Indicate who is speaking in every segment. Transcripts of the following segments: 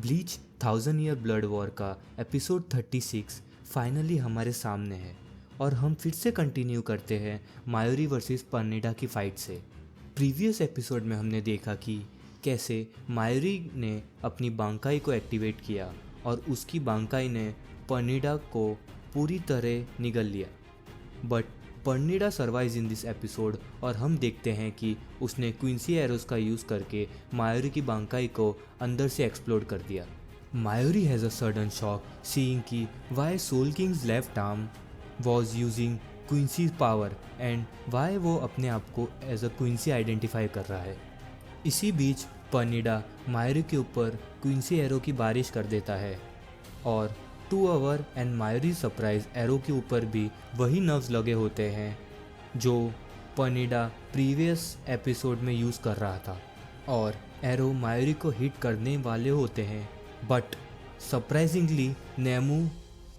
Speaker 1: Bleach 1000 year blood war का episode 36 finally हमारे सामने है और हम फिर से कंटिन्यू करते हैं मायोरी वर्सेस पर्निडा की फाइट से। प्रीवियस एपिसोड में हमने देखा कि कैसे मायोरी ने अपनी बांकाई को एक्टिवेट किया और उसकी बांकाई ने पर्निडा को पूरी तरह निगल लिया। But Pernida survives in this episode और हम देखते हैं कि उसने क्विंसी एरोस का यूज़ करके मायोरी की बांकाई को अंदर से एक्सप्लोड कर दिया। Mayuri has a sudden shock seeing कि why Soul King's left arm was using Quincy power and why वो अपने आप को एज अ क्विंसी आइडेंटिफाई कर रहा है। इसी बीच पर्निडा मायोरी के ऊपर क्विंसी एरो की बारिश कर देता है और 2 आवर एंड मायोरी सरप्राइज एरो के ऊपर भी वही नर्व्स लगे होते हैं जो पर्निडा प्रीवियस एपिसोड में यूज़ कर रहा था और एरो मायोरी को हिट करने वाले होते हैं। बट सरप्राइजिंगली नेमू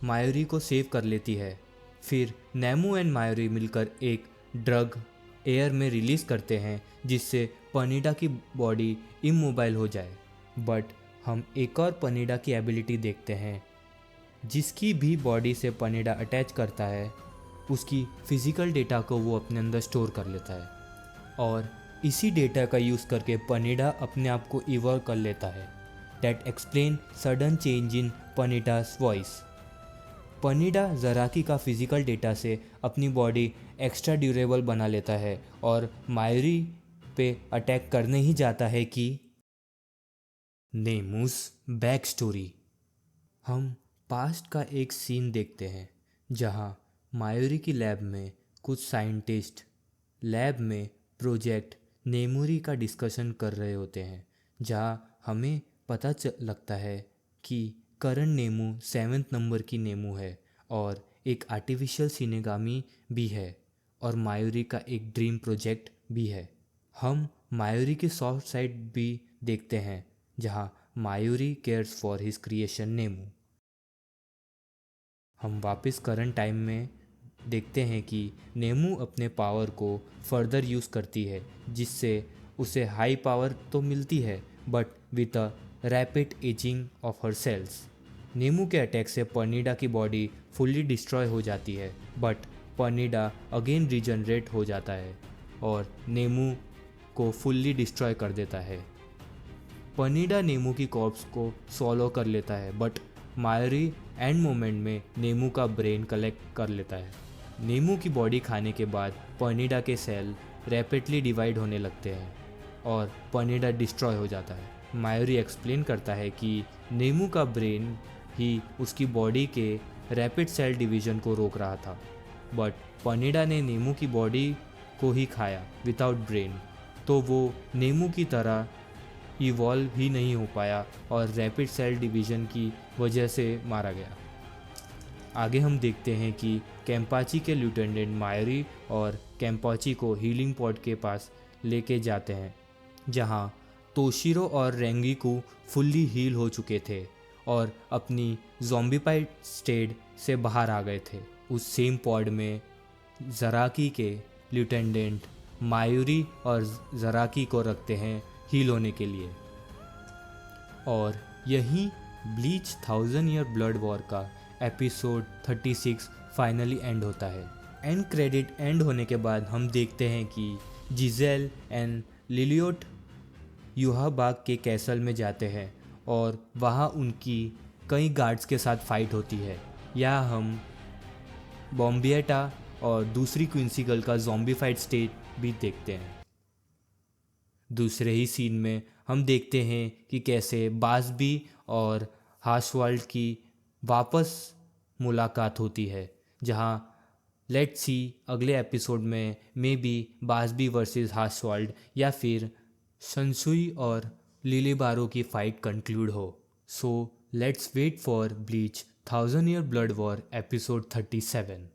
Speaker 1: मायोरी को सेव कर लेती है। फिर नेमू एंड मायोरी मिलकर एक ड्रग एयर में रिलीज़ करते हैं जिससे पर्निडा की बॉडी इमोबाइल हो जाए। बट हम एक और पर्निडा की एबिलिटी देखते हैं जिसकी भी बॉडी से पर्निडा अटैच करता है उसकी फिजिकल डेटा को वो अपने अंदर स्टोर कर लेता है और इसी डेटा का यूज़ करके पर्निडा अपने आप को इवॉल्व कर लेता है। That explain sudden change in Pernida's voice. Pernida जराकी का फिजिकल डेटा से अपनी बॉडी एक्स्ट्रा ड्यूरेबल बना लेता है और मायोरी पे अटैक करने ही जाता है कि नेमूस बैक स्टोरी। हम पास्ट का एक सीन देखते हैं जहां मायोरी की लैब में कुछ साइंटिस्ट लैब में प्रोजेक्ट नेमूरी का डिस्कशन कर रहे होते हैं, जहां हमें पता लगता है कि करण नेमू 7th नंबर की नेमू है और एक आर्टिफिशियल सिनेगामी भी है और मायोरी का एक ड्रीम प्रोजेक्ट भी है। हम मायोरी की सॉफ्ट साइड भी देखते हैं जहां मायोरी केयर्स फॉर हिज क्रिएशन नेमू। हम वापस करंट टाइम में देखते हैं कि नेमू अपने पावर को फर्दर यूज़ करती है जिससे उसे हाई पावर तो मिलती है but with a rapid aging of her cells. Nemu के अटैक से पर्निडा की बॉडी फुल्ली डिस्ट्रॉय हो जाती है बट पर्निडा अगेन रीजनरेट हो जाता है और नेमू को फुल्ली डिस्ट्रॉय कर देता है। पर्निडा नेमू की कॉर्प्स को सॉलो कर लेता है बट मायोरी एंड मोमेंट में नेमू का ब्रेन कलेक्ट कर लेता है। नेमू की बॉडी खाने के बाद पर्निडा के सेल रैपिडली डिवाइड होने लगते हैं और पर्निडा डिस्ट्रॉय हो जाता है। मायोरी एक्सप्लेन करता है कि नेमू का ब्रेन ही उसकी बॉडी के रैपिड सेल डिवीजन को रोक रहा था बट पर्निडा ने नेमू की बॉडी को ही खाया विदाउट ब्रेन, तो वो नेमू की तरह इवॉल्व ही नहीं हो पाया और रैपिड सेल डिवीज़न की वजह से मारा गया। आगे हम देखते हैं कि कैंपाची के लिeutenant मायोरी और कैंपाची को हीलिंग पॉट के पास लेके जाते हैं जहां तोशिरो और रेंगिकू फुल्ली हील हो चुके थे और अपनी ज़ॉम्बीफाइड स्टेट से बाहर आ गए थे। उस सेम पॉड में जराकी के लिeutenant मायोरी और जराकी को रखते हैं हील होने के लिए और यही ब्लीच 1000 ईयर ब्लड वॉर का एपिसोड 36 फाइनली एंड होता है। एंड क्रेडिट एंड होने के बाद हम देखते हैं कि जिजेल एंड लिलियोट युहाबाग के कैसल में जाते हैं और वहाँ उनकी कई गार्ड्स के साथ फाइट होती है। या हम बॉम्बिएटा और दूसरी क्विंसी गर्ल का ज़ॉम्बीफाइड स्टेट भी देखते हैं। दूसरे ही सीन में हम देखते हैं कि कैसे बासबी और हाशवाल्ड की वापस मुलाकात होती है जहां लेट्स सी अगले एपिसोड में मे बी बासबी वर्सेस हाशवाल्ड या फिर संसुई और लिलीबारो की फाइट कंक्लूड हो। So let's wait for Bleach 1000 year blood war episode 37।